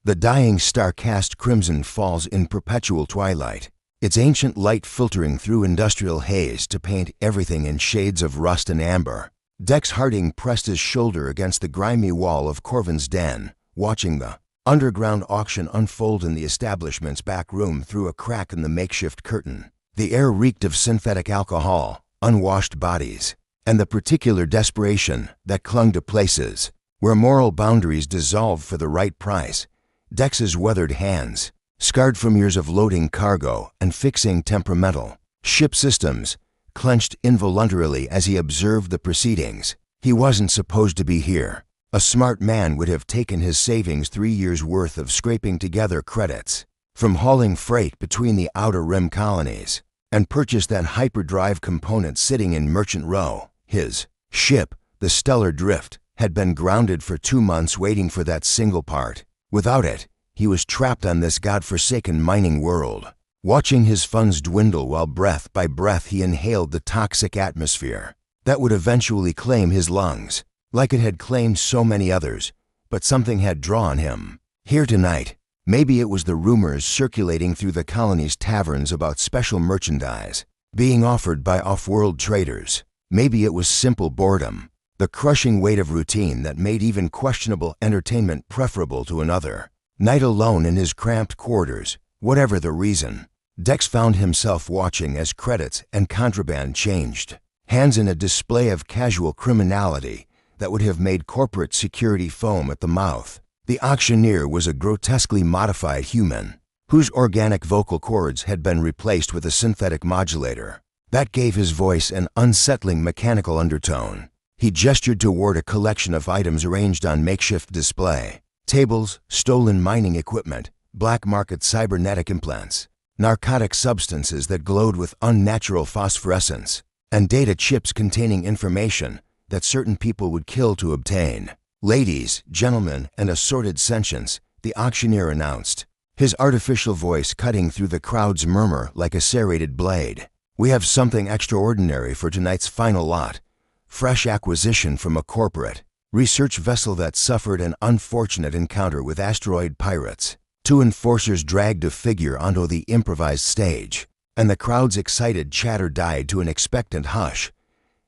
The dying star cast crimson falls in perpetual twilight, its ancient light filtering through industrial haze to paint everything in shades of rust and amber. Dex Harding pressed his shoulder against the grimy wall of Corvin's den, watching the underground auction unfold in the establishment's back room through a crack in the makeshift curtain. The air reeked of synthetic alcohol, unwashed bodies, and the particular desperation that clung to places where moral boundaries dissolved for the right price. Dex's weathered hands, scarred from years of loading cargo and fixing temperamental ship systems, clenched involuntarily as he observed the proceedings. He wasn't supposed to be here. A smart man would have taken his savings 3 years' worth of scraping together credits from hauling freight between the Outer Rim colonies and purchased that hyperdrive component sitting in Merchant Row. His ship, the Stellar Drift, had been grounded for 2 months waiting for that single part. Without it, he was trapped on this godforsaken mining world, watching his funds dwindle while breath by breath he inhaled the toxic atmosphere that would eventually claim his lungs, like it had claimed so many others. But something had drawn him here tonight. Maybe it was the rumors circulating through the colony's taverns about special merchandise being offered by off-world traders. Maybe it was simple boredom, the crushing weight of routine that made even questionable entertainment preferable to another night alone in his cramped quarters. Whatever the reason, Dex found himself watching as credits and contraband changed hands in a display of casual criminality that would have made corporate security foam at the mouth. The auctioneer was a grotesquely modified human, whose organic vocal cords had been replaced with a synthetic modulator that gave his voice an unsettling mechanical undertone. He gestured toward a collection of items arranged on makeshift display: tables, stolen mining equipment, black market cybernetic implants, narcotic substances that glowed with unnatural phosphorescence, and data chips containing information that certain people would kill to obtain. Ladies, gentlemen, and assorted sentients, the auctioneer announced, his artificial voice cutting through the crowd's murmur like a serrated blade. We have something extraordinary for tonight's final lot. Fresh acquisition from a corporate research vessel that suffered an unfortunate encounter with asteroid pirates. 2 enforcers dragged a figure onto the improvised stage, and the crowd's excited chatter died to an expectant hush.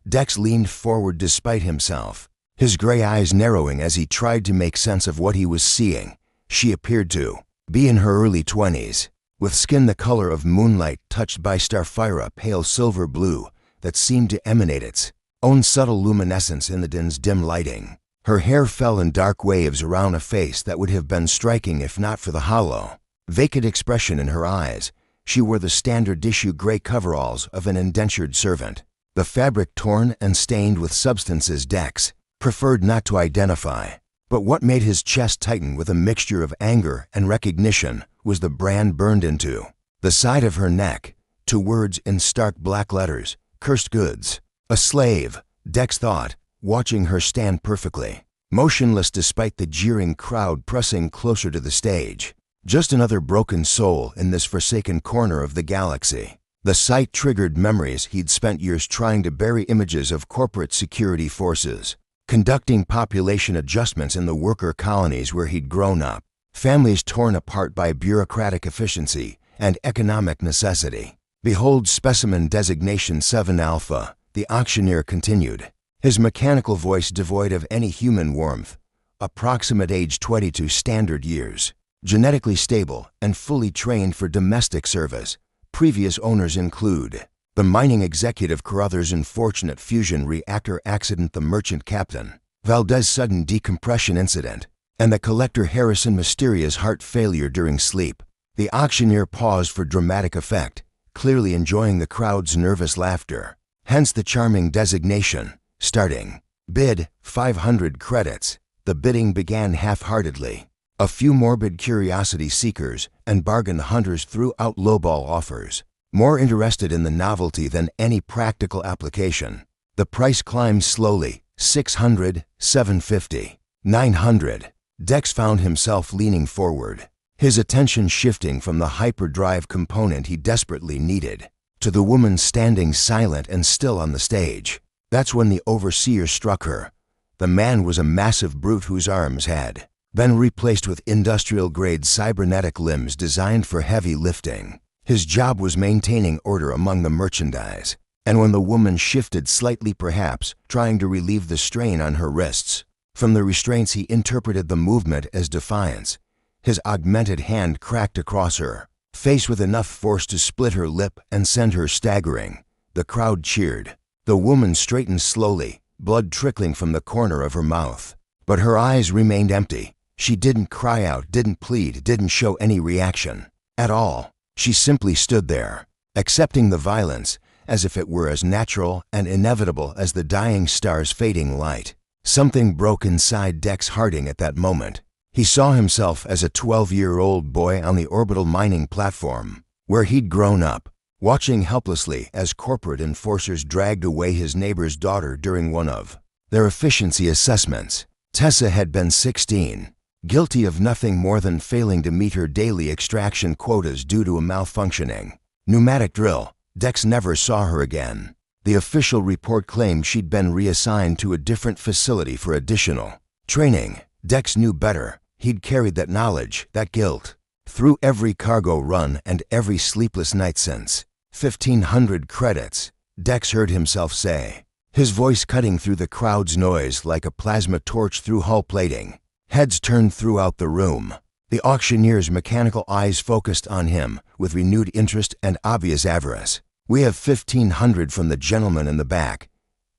Dex leaned forward despite himself, his gray eyes narrowing as he tried to make sense of what he was seeing. She appeared to be in her early 20s, with skin the color of moonlight touched by Starfira pale silver blue that seemed to emanate its own subtle luminescence in the den's dim lighting. Her hair fell in dark waves around a face that would have been striking if not for the hollow, vacant expression in her eyes. She wore the standard issue gray coveralls of an indentured servant, the fabric torn and stained with substances Dex preferred not to identify. But what made his chest tighten with a mixture of anger and recognition was the brand burned into the side of her neck, 2 words in stark black letters: cursed goods. A slave, Dex thought, watching her stand perfectly motionless despite the jeering crowd pressing closer to the stage. Just another broken soul in this forsaken corner of the galaxy. The sight triggered memories he'd spent years trying to bury images of corporate security forces conducting population adjustments in the worker colonies where he'd grown up, families torn apart by bureaucratic efficiency and economic necessity. Behold specimen designation 7 Alpha, the auctioneer continued, his mechanical voice devoid of any human warmth. Approximate age 22 standard years, genetically stable and fully trained for domestic service. Previous owners include the mining executive Carruthers' unfortunate fusion reactor accident, the merchant captain Valdez sudden decompression incident, and the collector Harrison mysterious heart failure during sleep. The auctioneer paused for dramatic effect, clearly enjoying the crowd's nervous laughter. Hence the charming designation. Starting bid 500 credits. The bidding began half-heartedly. A few morbid curiosity seekers and bargain hunters threw out lowball offers, more interested in the novelty than any practical application. The price climbed slowly: 600, 750, 900. Dex found himself leaning forward, his attention shifting from the hyperdrive component he desperately needed to the woman standing silent and still on the stage. That's when the overseer struck her. The man was a massive brute whose arms had been replaced with industrial-grade cybernetic limbs designed for heavy lifting. His job was maintaining order among the merchandise, and when the woman shifted slightly, perhaps trying to relieve the strain on her wrists, from the restraints he interpreted the movement as defiance. His augmented hand cracked across her face with enough force to split her lip and send her staggering. The crowd cheered. The woman straightened slowly, blood trickling from the corner of her mouth. But her eyes remained empty. She didn't cry out, didn't plead, didn't show any reaction at all. She simply stood there, accepting the violence as if it were as natural and inevitable as the dying star's fading light. Something broke inside Dex Harding at that moment. He saw himself as a 12-year-old boy on the orbital mining platform, where he'd grown up, watching helplessly as corporate enforcers dragged away his neighbor's daughter during one of their efficiency assessments. Tessa had been 16, guilty of nothing more than failing to meet her daily extraction quotas due to a malfunctioning pneumatic drill. Dex never saw her again. The official report claimed she'd been reassigned to a different facility for additional training. Dex knew better. He'd carried that knowledge, that guilt, through every cargo run and every sleepless night since. 1,500 credits, Dex heard himself say, his voice cutting through the crowd's noise like a plasma torch through hull plating. Heads turned throughout the room. The auctioneer's mechanical eyes focused on him with renewed interest and obvious avarice. "We have 1,500 from the gentleman in the back.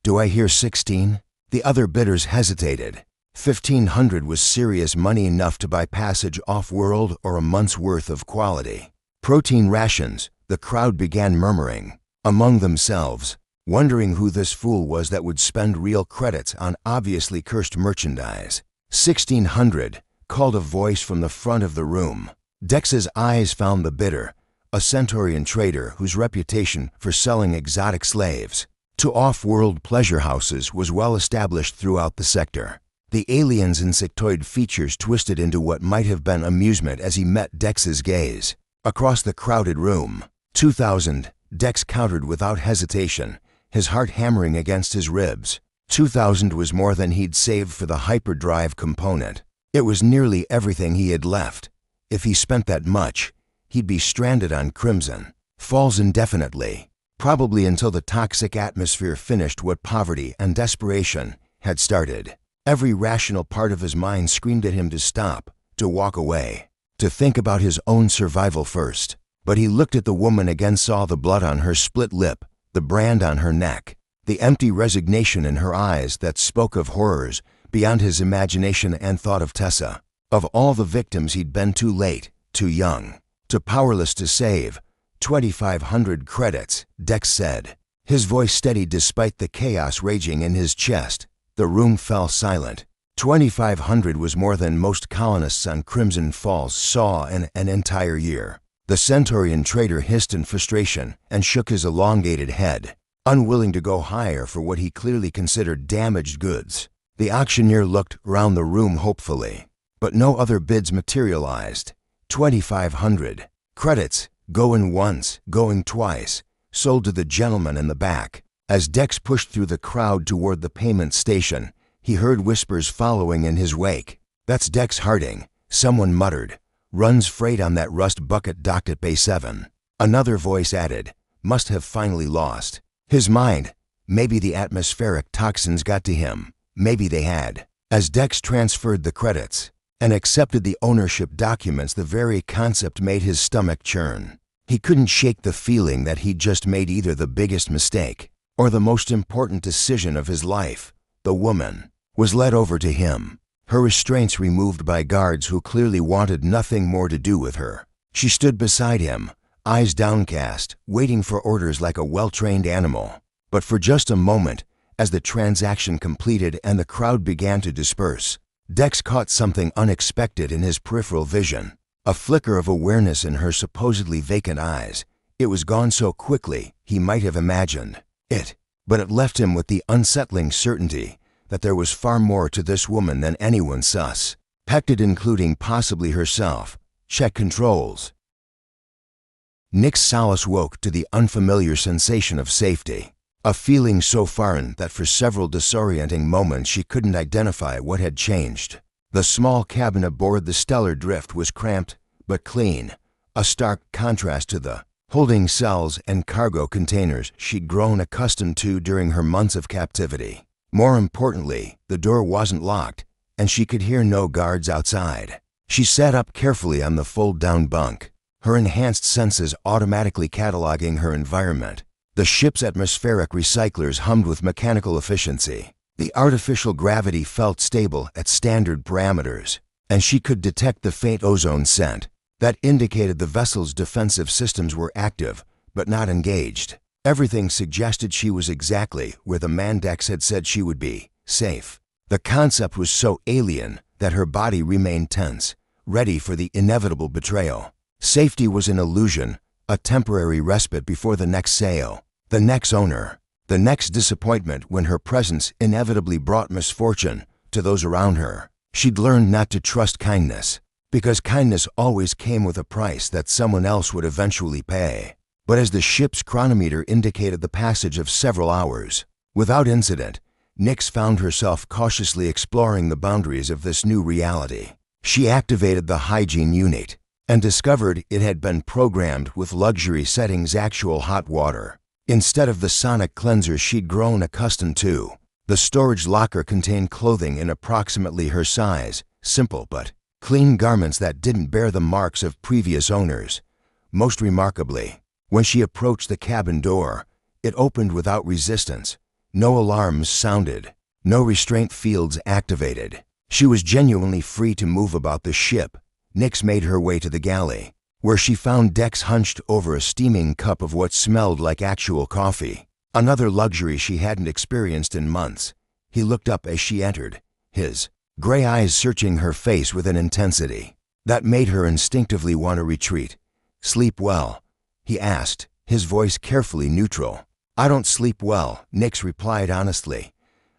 Do I hear 16? The other bidders hesitated. 1,500 was serious money, enough to buy passage off-world or a month's worth of quality protein rations. The crowd began murmuring among themselves, wondering who this fool was that would spend real credits on obviously cursed merchandise. 1,600, called a voice from the front of the room. Dex's eyes found the bidder, a Centaurian trader whose reputation for selling exotic slaves to off-world pleasure houses was well established throughout the sector. The alien's insectoid features twisted into what might have been amusement as he met Dex's gaze. Across the crowded room, 2,000, Dex countered without hesitation, his heart hammering against his ribs. 2,000 was more than he'd saved for the hyperdrive component. It was nearly everything he had left. If he spent that much, he'd be stranded on Crimson Falls indefinitely, probably until the toxic atmosphere finished what poverty and desperation had started. Every rational part of his mind screamed at him to stop, to walk away, to think about his own survival first. But he looked at the woman again, saw the blood on her split lip, the brand on her neck, the empty resignation in her eyes that spoke of horrors beyond his imagination, and thought of Tessa, of all the victims he'd been too late, too young, too powerless to save. 2,500 credits, Dex said. His voice steadied despite the chaos raging in his chest. The room fell silent. 2,500 was more than most colonists on Crimson Falls saw in an entire year. The Centaurian trader hissed in frustration and shook his elongated head, unwilling to go higher for what he clearly considered damaged goods. The auctioneer looked round the room hopefully, but no other bids materialized. 2,500 credits, going once, going twice, sold to the gentleman in the back. As Dex pushed through the crowd toward the payment station, he heard whispers following in his wake. "That's Dex Harding," someone muttered. "Runs freight on that rust bucket docked at Bay 7. Another voice added, "Must have finally lost his mind. Maybe the atmospheric toxins got to him. Maybe they had." As Dex transferred the credits and accepted the ownership documents, the very concept made his stomach churn. He couldn't shake the feeling that he'd just made either the biggest mistake or the most important decision of his life. The woman was led over to him, her restraints removed by guards who clearly wanted nothing more to do with her. She stood beside him, eyes downcast, waiting for orders like a well-trained animal. But for just a moment, as the transaction completed and the crowd began to disperse, Dex caught something unexpected in his peripheral vision, a flicker of awareness in her supposedly vacant eyes. It was gone so quickly, he might have imagined it, but it left him with the unsettling certainty that there was far more to this woman than anyone suspected, including possibly herself. Check controls. Nick's solace woke to the unfamiliar sensation of safety, a feeling so foreign that for several disorienting moments she couldn't identify what had changed. The small cabin aboard the Stellar Drift was cramped but clean, a stark contrast to the holding cells and cargo containers she'd grown accustomed to during her months of captivity. More importantly, the door wasn't locked, and she could hear no guards outside. She sat up carefully on the fold-down bunk, her enhanced senses automatically cataloging her environment. The ship's atmospheric recyclers hummed with mechanical efficiency. The artificial gravity felt stable at standard parameters, and she could detect the faint ozone scent that indicated the vessel's defensive systems were active but not engaged. Everything suggested she was exactly where the Mandex had said she would be, safe. The concept was so alien that her body remained tense, ready for the inevitable betrayal. Safety was an illusion, a temporary respite before the next sail, the next owner, the next disappointment when her presence inevitably brought misfortune to those around her. She'd learned not to trust kindness, because kindness always came with a price that someone else would eventually pay. But as the ship's chronometer indicated the passage of several hours, without incident, Nyx found herself cautiously exploring the boundaries of this new reality. She activated the hygiene unit and discovered it had been programmed with luxury settings actual hot water. Instead of the sonic cleanser she'd grown accustomed to, the storage locker contained clothing in approximately her size, simple but clean garments that didn't bear the marks of previous owners. Most remarkably, when she approached the cabin door, it opened without resistance. No alarms sounded, no restraint fields activated. She was genuinely free to move about the ship. Nyx made her way to the galley, where she found Dex hunched over a steaming cup of what smelled like actual coffee, another luxury she hadn't experienced in months. He looked up as she entered, his gray eyes searching her face with an intensity that made her instinctively want to retreat. "Sleep well?" he asked, his voice carefully neutral. "I don't sleep well," Nyx replied honestly,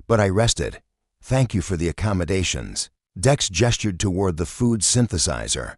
"but I rested. Thank you for the accommodations." Dex gestured toward the food synthesizer.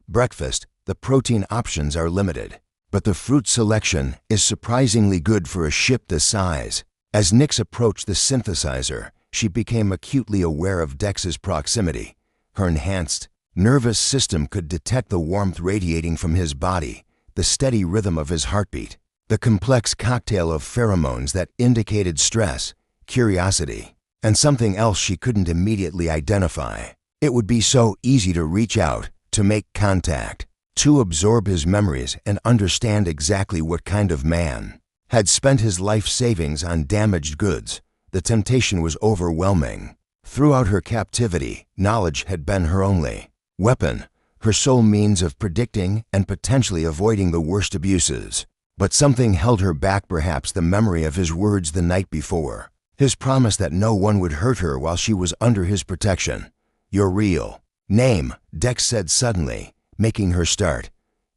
"Breakfast, the protein options are limited, but the fruit selection is surprisingly good for a ship this size." As Nyx approached the synthesizer, she became acutely aware of Dex's proximity. Her enhanced nervous system could detect the warmth radiating from his body, the steady rhythm of his heartbeat, the complex cocktail of pheromones that indicated stress, curiosity, and something else she couldn't immediately identify. It would be so easy to reach out, to make contact, to absorb his memories and understand exactly what kind of man had spent his life savings on damaged goods. The temptation was overwhelming. Throughout her captivity, knowledge had been her only weapon, her sole means of predicting and potentially avoiding the worst abuses. But something held her back, perhaps the memory of his words the night before, his promise that no one would hurt her while she was under his protection. "Your real name," Dex said suddenly, making her start.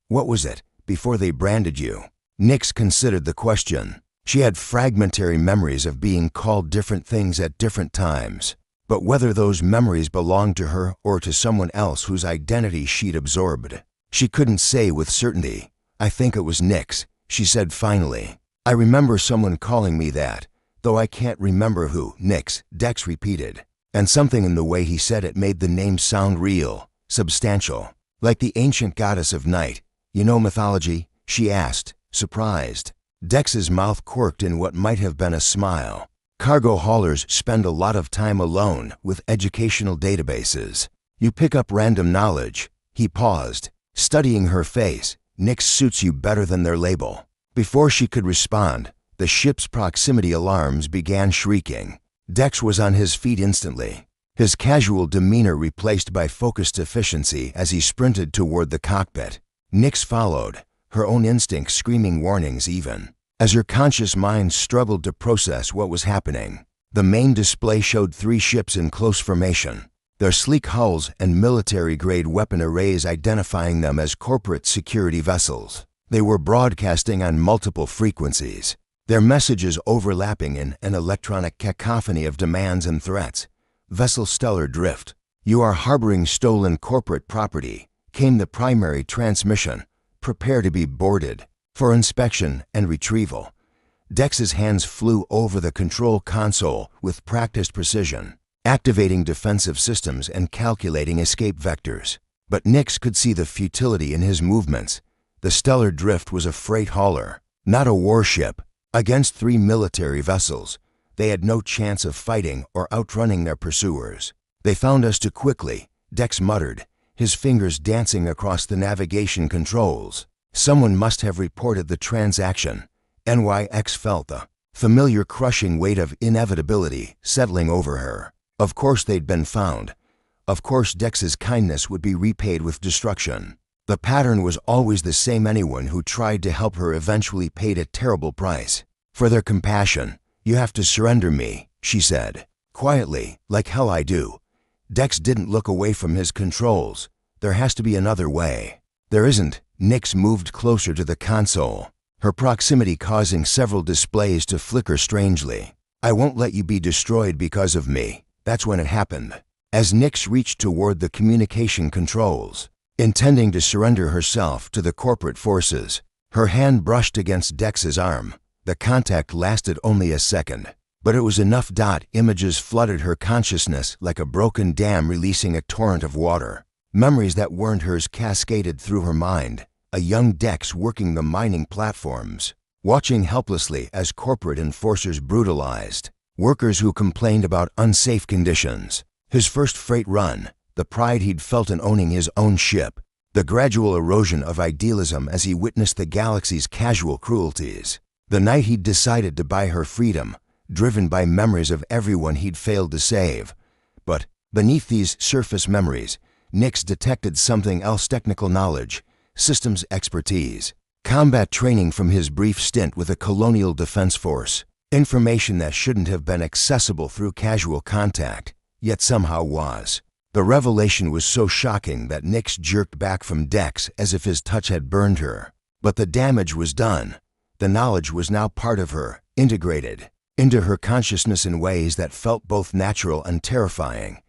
"What was it, before they branded you?" Nyx considered the question. She had fragmentary memories of being called different things at different times, but whether those memories belonged to her or to someone else whose identity she'd absorbed, she couldn't say with certainty. "I think it was Nyx," she said finally. "I remember someone calling me that, though I can't remember who." "Nyx," Dex repeated, and something in the way he said it made the name sound real, substantial, like the ancient goddess of night. "You know mythology?" she asked, surprised. Dex's mouth quirked in what might have been a smile. "Cargo haulers spend a lot of time alone with educational databases. You pick up random knowledge." He paused, studying her face. "Nyx suits you better than their label." Before she could respond, the ship's proximity alarms began shrieking. Dex was on his feet instantly, his casual demeanor replaced by focused efficiency as he sprinted toward the cockpit. Nyx followed, her own instincts screaming warnings even as her conscious mind struggled to process what was happening. The main display showed 3 ships in close formation, their sleek hulls and military-grade weapon arrays identifying them as corporate security vessels. They were broadcasting on multiple frequencies, their messages overlapping in an electronic cacophony of demands and threats. "Vessel Stellar Drift, you are harboring stolen corporate property," came the primary transmission. "Prepare to be boarded for inspection and retrieval." Dex's hands flew over the control console with practiced precision. activating defensive systems and calculating escape vectors. But Nix could see the futility in his movements. The stellar drift was a freight hauler, not a warship. Against 3 military vessels, they had no chance of fighting or outrunning their pursuers. "They found us too quickly," Dex muttered, his fingers dancing across the navigation controls. Someone must have reported the transaction. NYX felt the familiar crushing weight of inevitability settling over her. Of course they'd been found. Of course Dex's kindness would be repaid with destruction. The pattern was always the same. Anyone who tried to help her eventually paid a terrible price. "For their compassion, you have to surrender me," she said. Quietly, "Like hell I do." Dex didn't look away from his controls. "There has to be another way." "There isn't." Nix moved closer to the console, her proximity causing several displays to flicker strangely. "I won't let you be destroyed because of me." That's when it happened. As Nix reached toward the communication controls, intending to surrender herself to the corporate forces, her hand brushed against Dex's arm. The contact lasted only a second, but it was enough. Images flooded her consciousness like a broken dam releasing a torrent of water. Memories that weren't hers cascaded through her mind. A young Dex working the mining platforms, watching helplessly as corporate enforcers brutalized workers who complained about unsafe conditions. His first freight run, the pride he'd felt in owning his own ship, the gradual erosion of idealism as he witnessed the galaxy's casual cruelties. The night he'd decided to buy her freedom, driven by memories of everyone he'd failed to save. But beneath these surface memories, Nix detected something else: technical knowledge, systems expertise, combat training from his brief stint with a colonial defense force, information that shouldn't have been accessible through casual contact, yet somehow was. The revelation was so shocking that Nix jerked back from Dex as if his touch had burned her. But the damage was done. The knowledge was now part of her, integrated into her consciousness in ways that felt both natural and terrifying.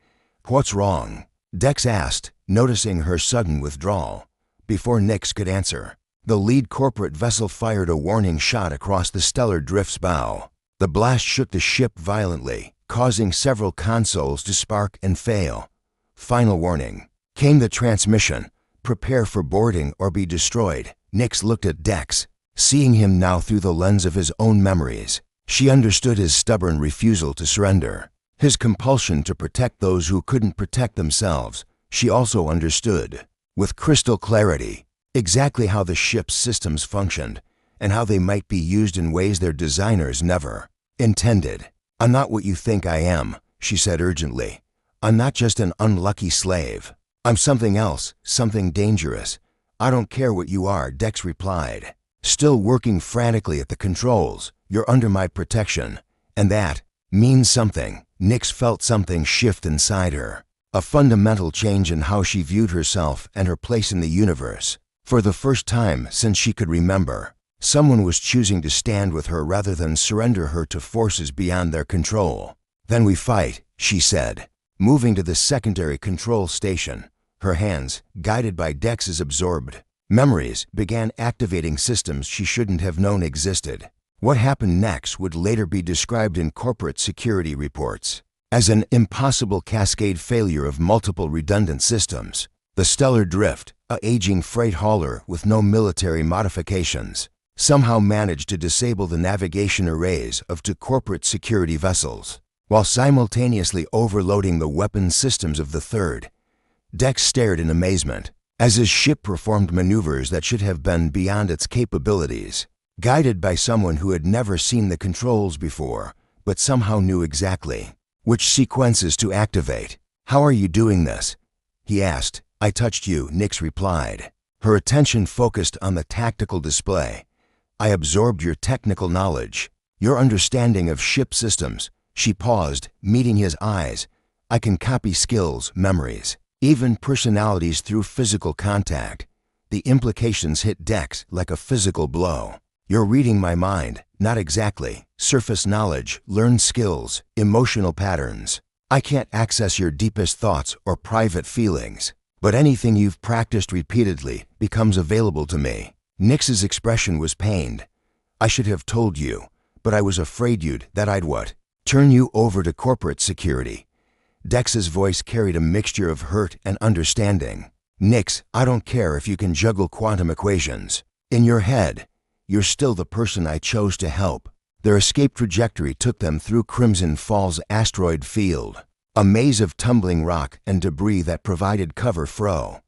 "What's wrong?" Dex asked, noticing her sudden withdrawal. Before Nix could answer, the lead corporate vessel fired a warning shot across the stellar drift's bow. The blast shook the ship violently, causing several consoles to spark and fail. "Final warning." Came the transmission. "Prepare for boarding or be destroyed." Nix looked at Dex, seeing him now through the lens of his own memories. She understood his stubborn refusal to surrender, his compulsion to protect those who couldn't protect themselves. She also understood, with crystal clarity, exactly how the ship's systems functioned and how they might be used in ways their designers never intended. "I'm not what you think I am," she said urgently. "I'm not just an unlucky slave. I'm something else, something dangerous." "I don't care what you are," Dex replied, still working frantically at the controls. "You're under my protection, and that means something." Nix felt something shift inside her, a fundamental change in how she viewed herself and her place in the universe. For the first time since she could remember, someone was choosing to stand with her rather than surrender her to forces beyond their control. "Then we fight," she said, moving to the secondary control station. Her hands, guided by Dex's absorbed memories, began activating systems she shouldn't have known existed. What happened next would later be described in corporate security reports as an impossible cascade failure of multiple redundant systems. The stellar drift, a aging freight hauler with no military modifications, somehow managed to disable the navigation arrays of two corporate security vessels, while simultaneously overloading the weapon systems of the third. Dex stared in amazement as his ship performed maneuvers that should have been beyond its capabilities, guided by someone who had never seen the controls before, but somehow knew exactly which sequences to activate. "How are you doing this?" he asked. "I touched you," Nix replied, her attention focused on the tactical display. "I absorbed your technical knowledge, your understanding of ship systems." She paused, meeting his eyes. "I can copy skills, memories, even personalities through physical contact." The implications hit Dex like a physical blow. "You're reading my mind." "Not exactly. Surface knowledge, learned skills, emotional patterns. I can't access your deepest thoughts or private feelings, but anything you've practiced repeatedly becomes available to me." Nix's expression was pained. "I should have told you, but I was afraid I'd what? Turn you over to corporate security." Dex's voice carried a mixture of hurt and understanding. "Nix, I don't care if you can juggle quantum equations. In your head, you're still the person I chose to help." Their escape trajectory took them through Crimson Falls asteroid field, a maze of tumbling rock and debris that provided cover for.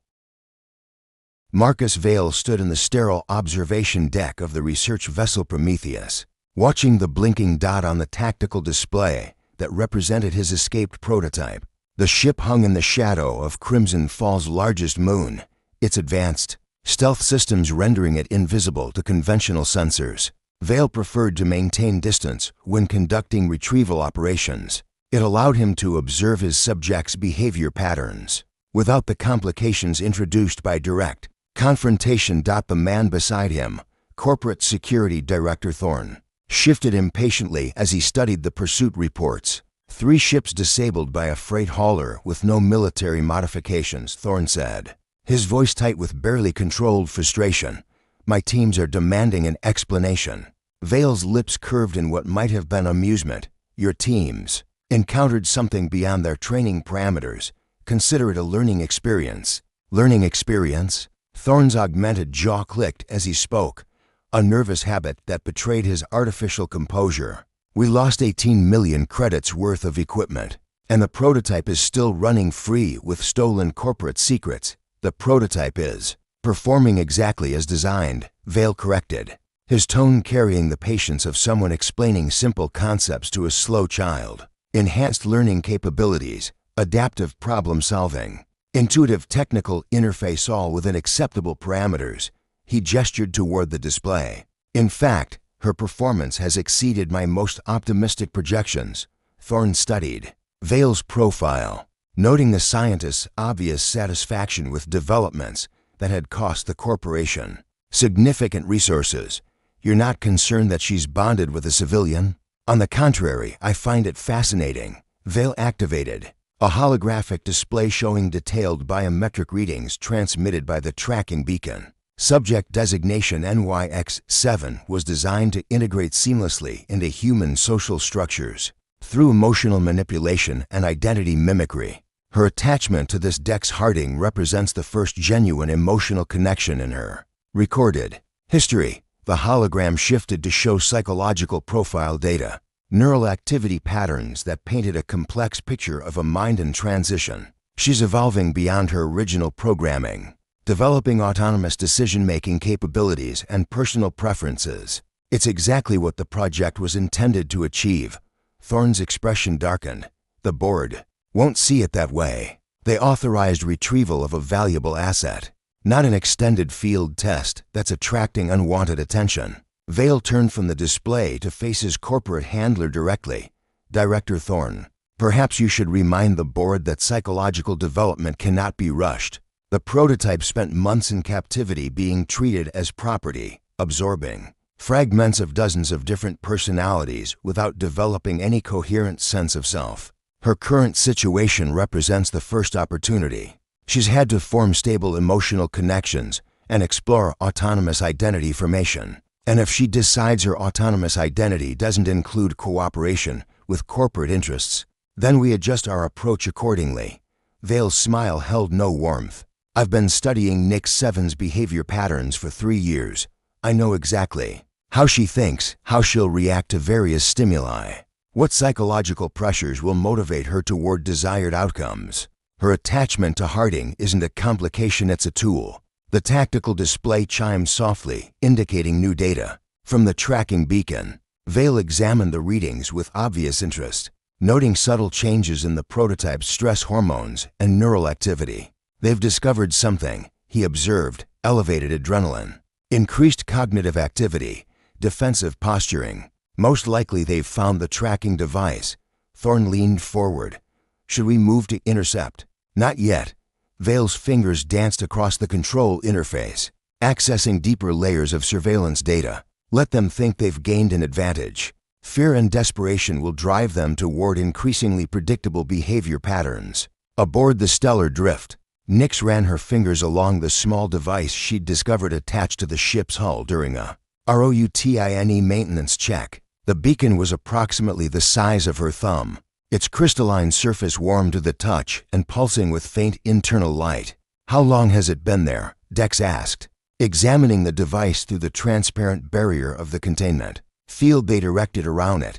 Marcus Vale stood in the sterile observation deck of the research vessel Prometheus, watching the blinking dot on the tactical display that represented his escaped prototype. The ship hung in the shadow of Crimson Falls' largest moon, its advanced stealth systems rendering it invisible to conventional sensors. Vale preferred to maintain distance when conducting retrieval operations. It allowed him to observe his subjects' behavior patterns without the complications introduced by direct confrontation. The man beside him, Corporate Security Director Thorne, shifted impatiently as he studied the pursuit reports. 3 ships disabled by a freight hauler with no military modifications, Thorne said, his voice tight with barely controlled frustration. "My teams are demanding an explanation." Vale's lips curved in what might have been amusement. "Your teams encountered something beyond their training parameters. Consider it a learning experience." "Learning experience?" Thorne's augmented jaw clicked as he spoke, a nervous habit that betrayed his artificial composure. "We lost 18 million credits worth of equipment, and the prototype is still running free with stolen corporate secrets." "The prototype is performing exactly as designed," Vale corrected, his tone carrying the patience of someone explaining simple concepts to a slow child. "Enhanced learning capabilities, adaptive problem solving, intuitive technical interface, all within acceptable parameters." He gestured toward the display. "In fact, her performance has exceeded my most optimistic projections." Thorne studied Vale's profile, noting the scientist's obvious satisfaction with developments that had cost the corporation significant resources. "You're not concerned that she's bonded with a civilian?" "On the contrary, I find it fascinating." Vale activated a holographic display showing detailed biometric readings transmitted by the tracking beacon. Subject designation NYX7 was designed to integrate seamlessly into human social structures through emotional manipulation and identity mimicry. Her attachment to this Dex Harding represents the first genuine emotional connection in her recorded history. The hologram shifted to show psychological profile data, neural activity patterns that painted a complex picture of a mind in transition. "She's evolving beyond her original programming, developing autonomous decision-making capabilities and personal preferences. It's exactly what the project was intended to achieve." Thorne's expression darkened. "The board won't see it that way. They authorized retrieval of a valuable asset, not an extended field test that's attracting unwanted attention." Vale turned from the display to face his corporate handler directly. "Director Thorne, perhaps you should remind the board that psychological development cannot be rushed. The prototype spent months in captivity being treated as property, absorbing fragments of dozens of different personalities without developing any coherent sense of self. Her current situation represents the first opportunity. She's had to form stable emotional connections and explore autonomous identity formation. And if she decides her autonomous identity doesn't include cooperation with corporate interests, then we adjust our approach accordingly." Vale's smile held no warmth. "I've been studying NYX7's behavior patterns for 3 years. I know exactly how she thinks, how she'll react to various stimuli, what psychological pressures will motivate her toward desired outcomes. Her attachment to Harding isn't a complication, it's a tool." The tactical display chimed softly, indicating new data from the tracking beacon. Vale examined the readings with obvious interest, noting subtle changes in the prototype's stress hormones and neural activity. "They've discovered something," he observed, elevated adrenaline, increased cognitive activity, defensive posturing. "Most likely they've found the tracking device." Thorne leaned forward. "Should we move to intercept?" "Not yet." Vale's fingers danced across the control interface, accessing deeper layers of surveillance data. "Let them think they've gained an advantage. Fear and desperation will drive them toward increasingly predictable behavior patterns." Aboard the stellar drift, Nyx ran her fingers along the small device she'd discovered attached to the ship's hull during a routine maintenance check. The beacon was approximately the size of her thumb, its crystalline surface warm to the touch and pulsing with faint internal light. "How long has it been there?" Dex asked, examining the device through the transparent barrier of the containment field they'd erected around it,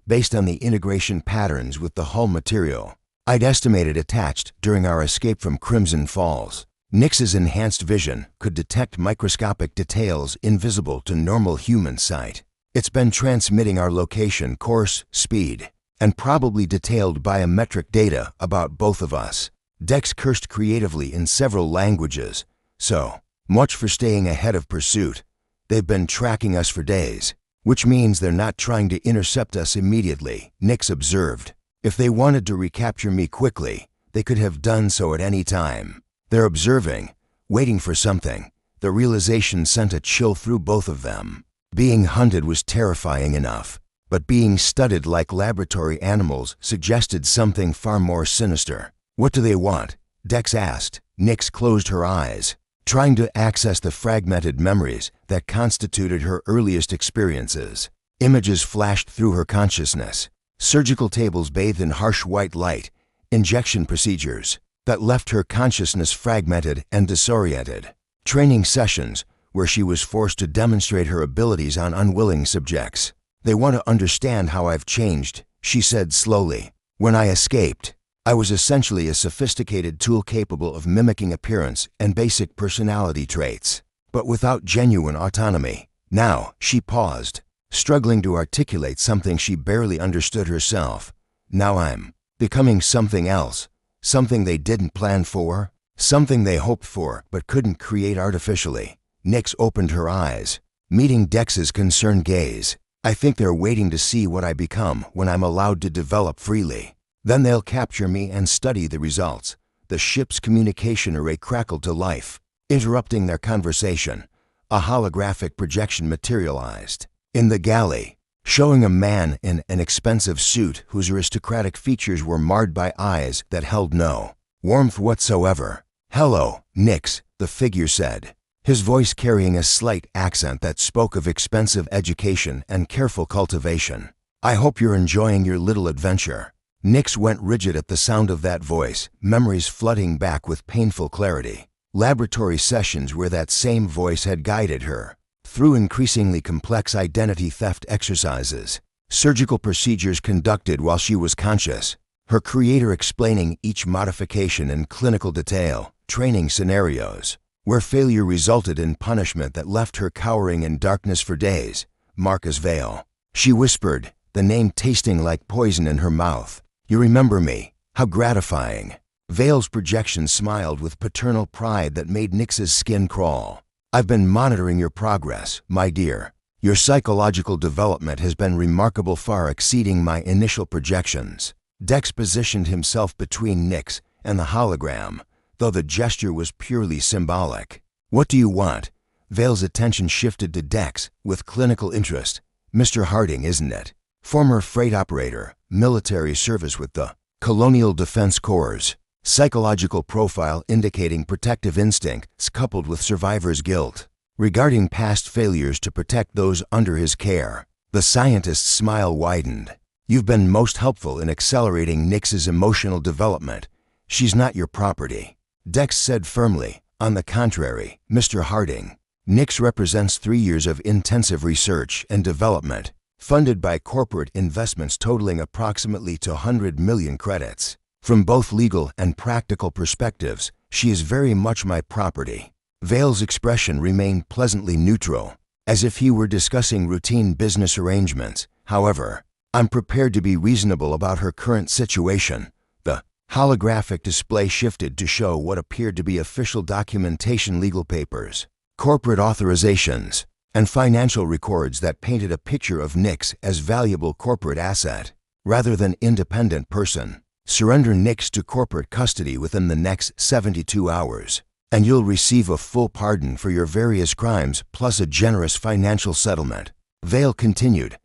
based on the integration patterns with the hull material I'd estimated attached during our escape from Crimson Falls. Nix's enhanced vision could detect microscopic details invisible to normal human sight. "It's been transmitting our location, course, speed, and probably detailed biometric data about both of us." Dex cursed creatively in several languages. "So much for staying ahead of pursuit. They've been tracking us for days." "Which means they're not trying to intercept us immediately," Nix observed. "If they wanted to recapture me quickly, they could have done so at any time. They're observing, waiting for something." The realization sent a chill through both of them. Being hunted was terrifying enough, but being studied like laboratory animals suggested something far more sinister. "What do they want?" Dex asked. Nix closed her eyes, trying to access the fragmented memories that constituted her earliest experiences. Images flashed through her consciousness. Surgical tables bathed in harsh white light, injection procedures that left her consciousness fragmented and disoriented. Training sessions where she was forced to demonstrate her abilities on unwilling subjects. "They want to understand how I've changed," she said slowly. "When I escaped, I was essentially a sophisticated tool capable of mimicking appearance and basic personality traits, but without genuine autonomy. Now," she paused, struggling to articulate something she barely understood herself. "Now I'm becoming something else, something they didn't plan for, something they hoped for but couldn't create artificially." Nix opened her eyes, meeting Dex's concerned gaze. "I think they're waiting to see what I become when I'm allowed to develop freely. Then they'll capture me and study the results." The ship's communication array crackled to life. Interrupting their conversation, a holographic projection materialized in the galley, showing a man in an expensive suit whose aristocratic features were marred by eyes that held no warmth whatsoever. "Hello, Nix," the figure said, his voice carrying a slight accent that spoke of expensive education and careful cultivation. "I hope you're enjoying your little adventure." Nix went rigid at the sound of that voice, memories flooding back with painful clarity. Laboratory sessions where that same voice had guided her through increasingly complex identity theft exercises, surgical procedures conducted while she was conscious, her creator explaining each modification in clinical detail, training scenarios where failure resulted in punishment that left her cowering in darkness for days. "Marcus Vale," she whispered, the name tasting like poison in her mouth. "You remember me? How gratifying." Vale's projection smiled with paternal pride that made Nix's skin crawl. "I've been monitoring your progress, my dear. Your psychological development has been remarkable, far exceeding my initial projections." Dex positioned himself between Nix and the hologram, though the gesture was purely symbolic. "What do you want?" Vale's attention shifted to Dex with clinical interest. "Mr. Harding, isn't it? Former freight operator, military service with the Colonial Defense Corps. Psychological profile indicating protective instincts coupled with survivor's guilt regarding past failures to protect those under his care." The scientist's smile widened. "You've been most helpful in accelerating Nix's emotional development. She's not your property." Dex said firmly, "On the contrary, Mr. Harding. Nix represents 3 years of intensive research and development, funded by corporate investments totaling approximately 200 million credits. From both legal and practical perspectives, she is very much my property." Vale's expression remained pleasantly neutral, as if he were discussing routine business arrangements. "However, I'm prepared to be reasonable about her current situation." The holographic display shifted to show what appeared to be official documentation, legal papers, corporate authorizations, and financial records that painted a picture of Nix as valuable corporate asset rather than independent person. "Surrender Nix to corporate custody within the next 72 hours, and you'll receive a full pardon for your various crimes plus a generous financial settlement." Vale continued.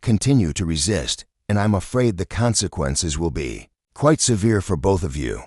"Continue to resist, and I'm afraid the consequences will be quite severe for both of you."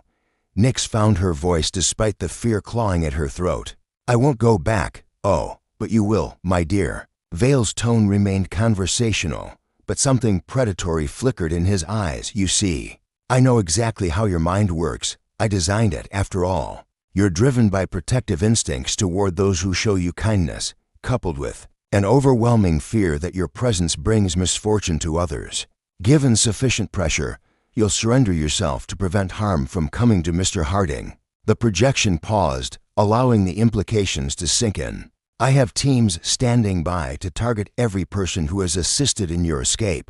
Nix found her voice despite the fear clawing at her throat. "I won't go back." "Oh, but you will, my dear." Vale's tone remained conversational, but something predatory flickered in his eyes. You see, I know exactly how your mind works. I designed it, after all. You're driven by protective instincts toward those who show you kindness, coupled with an overwhelming fear that your presence brings misfortune to others. Given sufficient pressure, you'll surrender yourself to prevent harm from coming to Mr. Harding. The projection paused, allowing the implications to sink in. I have teams standing by to target every person who has assisted in your escape.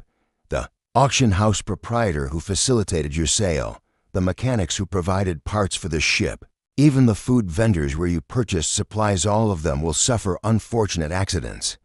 The auction house proprietor who facilitated your sale, the mechanics who provided parts for the ship, even the food vendors where you purchased supplies, all of them will suffer unfortunate accidents.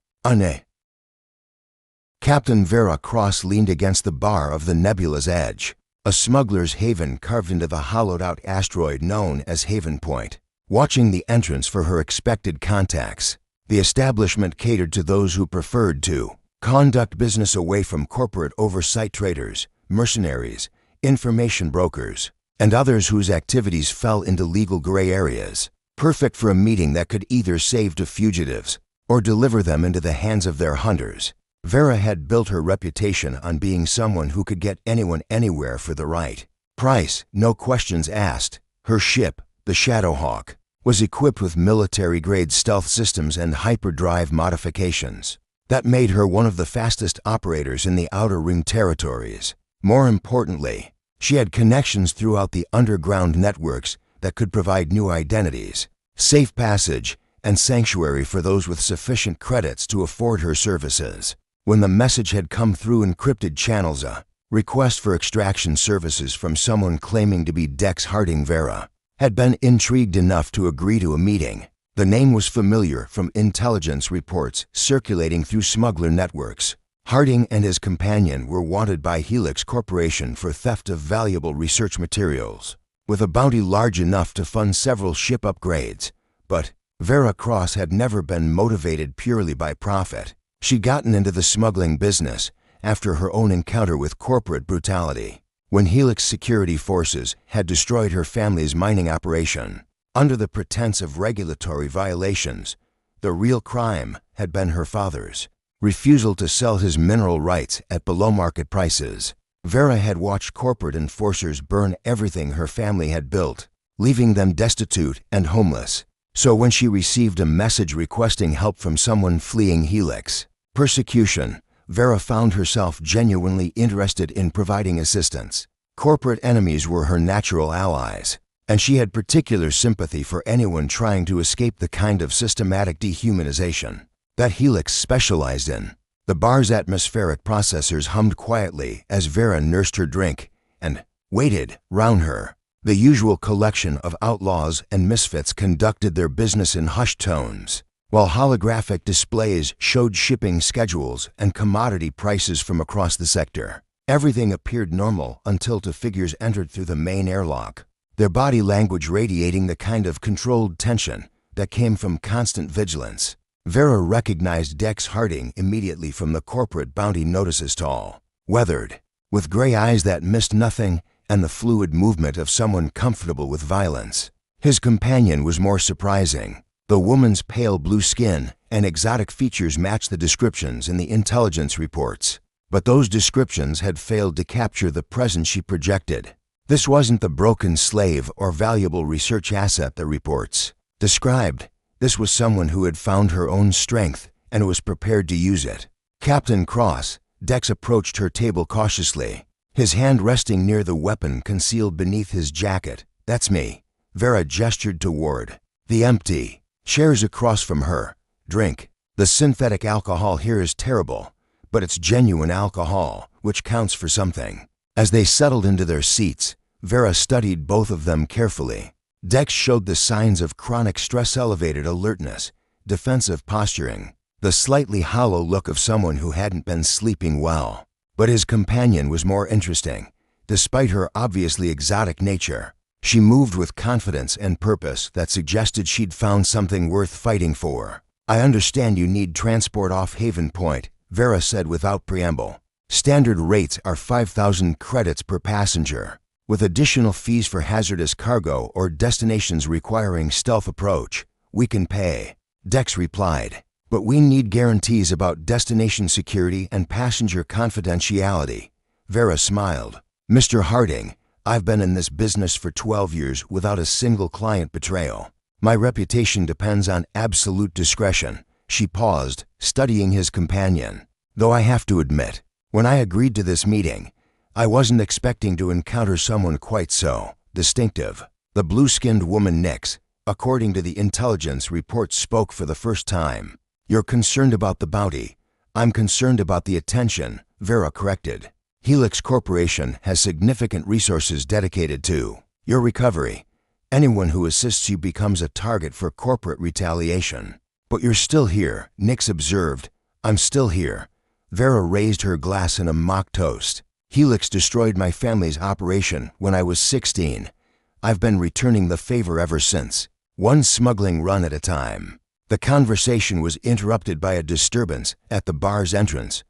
Captain Vera Cross leaned against the bar of the nebula's edge, a smuggler's haven carved into the hollowed-out asteroid known as Haven Point, watching the entrance for her expected contacts. The establishment catered to those who preferred to conduct business away from corporate oversight, traders, mercenaries, information brokers, and others whose activities fell into legal gray areas, perfect for a meeting that could either save the fugitives or deliver them into the hands of their hunters. Vera had built her reputation on being someone who could get anyone anywhere for the right price, no questions asked. Her ship, the Shadowhawk, was equipped with military-grade stealth systems and hyperdrive modifications that made her one of the fastest operators in the Outer Ring territories. More importantly, she had connections throughout the underground networks that could provide new identities, safe passage, and sanctuary for those with sufficient credits to afford her services. When the message had come through encrypted channels, a request for extraction services from someone claiming to be Dex Harding, Vera had been intrigued enough to agree to a meeting. The name was familiar from intelligence reports circulating through smuggler networks. Harding and his companion were wanted by Helix Corporation for theft of valuable research materials, with a bounty large enough to fund several ship upgrades. But Vera Cross had never been motivated purely by profit. She'd gotten into the smuggling business after her own encounter with corporate brutality, when Helix security forces had destroyed her family's mining operation. Under the pretense of regulatory violations, the real crime had been her father's refusal to sell his mineral rights at below-market prices. Vera had watched corporate enforcers burn everything her family had built, leaving them destitute and homeless. So when she received a message requesting help from someone fleeing Helix persecution, Vera found herself genuinely interested in providing assistance. Corporate enemies were her natural allies, and she had particular sympathy for anyone trying to escape the kind of systematic dehumanization that Helix specialized in. The bar's atmospheric processors hummed quietly as Vera nursed her drink and waited round her. The usual collection of outlaws and misfits conducted their business in hushed tones, while holographic displays showed shipping schedules and commodity prices from across the sector. Everything appeared normal until two figures entered through the main airlock, their body language radiating the kind of controlled tension that came from constant vigilance. Vera recognized Dex Harding immediately from the corporate bounty notices, tall, weathered, with gray eyes that missed nothing and the fluid movement of someone comfortable with violence. His companion was more surprising. The woman's pale blue skin and exotic features matched the descriptions in the intelligence reports, but those descriptions had failed to capture the presence she projected. This wasn't the broken slave or valuable research asset the reports described. This was someone who had found her own strength and was prepared to use it. Captain Cross, Dex approached her table cautiously, his hand resting near the weapon concealed beneath his jacket. That's me. Vera gestured toward the empty chairs across from her. Drink. The synthetic alcohol here is terrible, but it's genuine alcohol, which counts for something. As they settled into their seats, Vera studied both of them carefully. Dex showed the signs of chronic stress, elevated alertness, defensive posturing, the slightly hollow look of someone who hadn't been sleeping well. But his companion was more interesting. Despite her obviously exotic nature, she moved with confidence and purpose that suggested she'd found something worth fighting for. I understand you need transport off Haven Point, Vera said without preamble. Standard rates are 5,000 credits per passenger, with additional fees for hazardous cargo or destinations requiring stealth approach. We can pay. Dex replied, But we need guarantees about destination security and passenger confidentiality. Vera smiled. Mr. Harding, I've been in this business for 12 years without a single client betrayal. My reputation depends on absolute discretion. She paused, studying his companion. Though I have to admit, when I agreed to this meeting, I wasn't expecting to encounter someone quite so distinctive. The blue-skinned woman Nix, according to the intelligence report, spoke for the first time. You're concerned about the bounty. I'm concerned about the attention, Vera corrected. Helix Corporation has significant resources dedicated to your recovery. Anyone who assists you becomes a target for corporate retaliation. But you're still here, Nix observed. I'm still here. Vera raised her glass in a mock toast. Helix destroyed my family's operation when I was 16. I've been returning the favor ever since, one smuggling run at a time. The conversation was interrupted by a disturbance at the bar's entrance.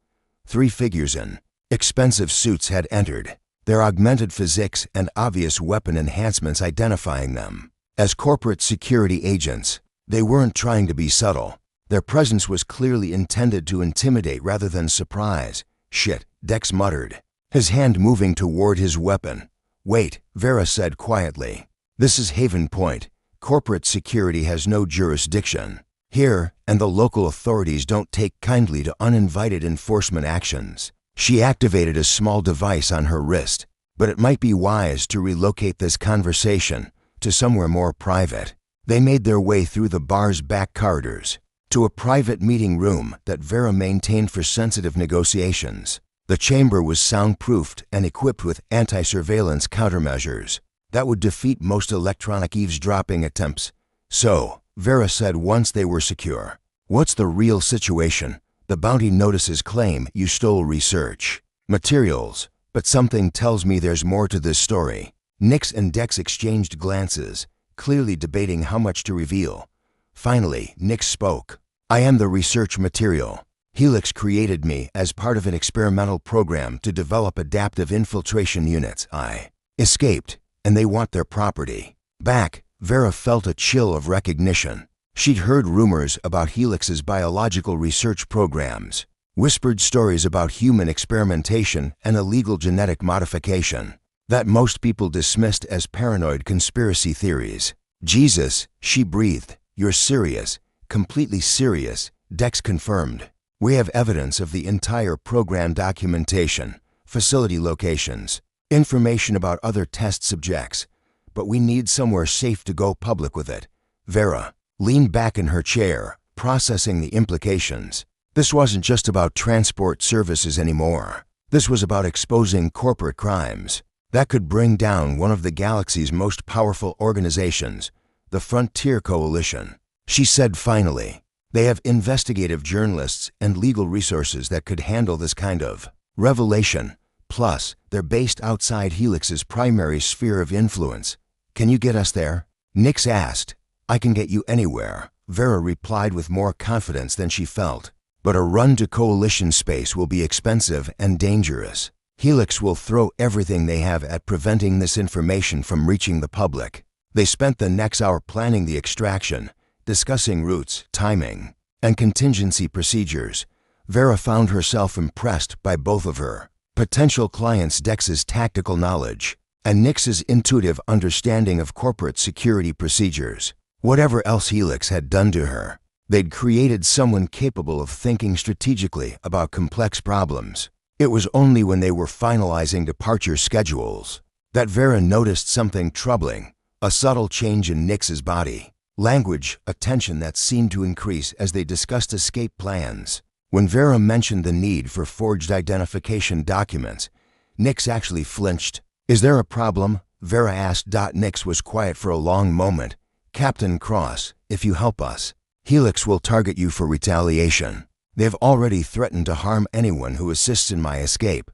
3 figures in expensive suits had entered, their augmented physiques and obvious weapon enhancements identifying them as corporate security agents. They weren't trying to be subtle. Their presence was clearly intended to intimidate rather than surprise. Shit, Dex muttered, his hand moving toward his weapon. Wait, Vera said quietly. This is Haven Point. Corporate security has no jurisdiction here, and the local authorities don't take kindly to uninvited enforcement actions. She activated a small device on her wrist, but it might be wise to relocate this conversation to somewhere more private. They made their way through the bar's back corridors to a private meeting room that Vera maintained for sensitive negotiations. The chamber was soundproofed and equipped with anti-surveillance countermeasures that would defeat most electronic eavesdropping attempts. So, Vera said once they were secure, what's the real situation? The bounty notices claim you stole research materials, but something tells me there's more to this story. Nix and Dex exchanged glances, clearly debating how much to reveal. Finally, Nix spoke. I am the research material. Helix created me as part of an experimental program to develop adaptive infiltration units. I escaped, and they want their property back. Vera felt a chill of recognition. She'd heard rumors about Helix's biological research programs, whispered stories about human experimentation and illegal genetic modification that most people dismissed as paranoid conspiracy theories. Jesus, she breathed. You're serious, completely serious, Dex confirmed. We have evidence of the entire program documentation, facility locations, information about other test subjects, but we need somewhere safe to go public with it. Vera leaned back in her chair, processing the implications. This wasn't just about transport services anymore. This was about exposing corporate crimes that could bring down one of the galaxy's most powerful organizations, the Frontier Coalition. She said finally, they have investigative journalists and legal resources that could handle this kind of revelation. Plus, they're based outside Helix's primary sphere of influence. Can you get us there? Nix asked. I can get you anywhere, Vera replied with more confidence than she felt. But a run to Coalition space will be expensive and dangerous. Helix will throw everything they have at preventing this information from reaching the public. They spent the next hour planning the extraction, discussing routes, timing, and contingency procedures. Vera found herself impressed by both of her potential clients, Dex's tactical knowledge and Nix's intuitive understanding of corporate security procedures. Whatever else Helix had done to her, they'd created someone capable of thinking strategically about complex problems. It was only when they were finalizing departure schedules that Vera noticed something troubling, a subtle change in Nix's body language, a tension that seemed to increase as they discussed escape plans. When Vera mentioned the need for forged identification documents, Nix actually flinched. Is there a problem? Vera asked. Nix was quiet for a long moment. Captain Cross, if you help us, Helix will target you for retaliation. They've already threatened to harm anyone who assists in my escape.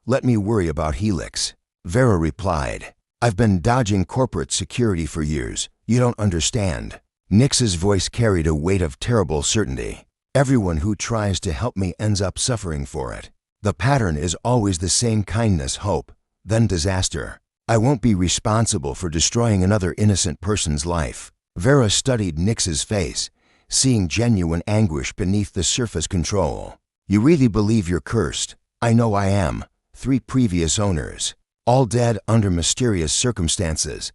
Let me worry about Helix. Vera replied, I've been dodging corporate security for years. You don't understand. Nix's voice carried a weight of terrible certainty. Everyone who tries to help me ends up suffering for it. The pattern is always the same: kindness, hope, then disaster. I won't be responsible for destroying another innocent person's life. Vera studied Nix's face, seeing genuine anguish beneath the surface control. You really believe you're cursed? I know I am. 3 previous owners, all dead under mysterious circumstances.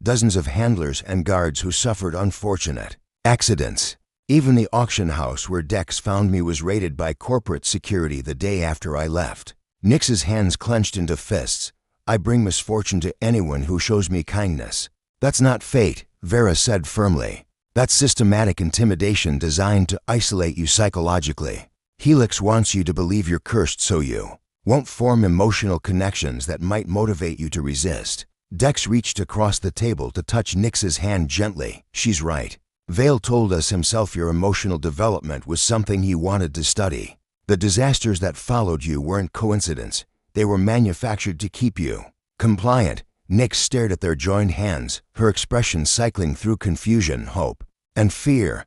Dozens of handlers and guards who suffered unfortunate accidents. Even the auction house where Dex found me was raided by corporate security the day after I left. Nix's hands clenched into fists. I bring misfortune to anyone who shows me kindness. That's not fate, Vera said firmly. That's systematic intimidation designed to isolate you psychologically. Helix wants you to believe you're cursed so you won't form emotional connections that might motivate you to resist. Dex reached across the table to touch Nix's hand gently. She's right. Vale told us himself your emotional development was something he wanted to study. The disasters that followed you weren't coincidence. They were manufactured to keep you compliant. Nix stared at their joined hands, her expression cycling through confusion, hope, and fear.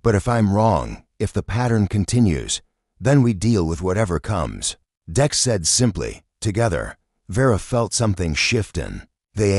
But if I'm wrong, if the pattern continues, then we deal with whatever comes. Dex said simply. Together, Vera felt something shift in the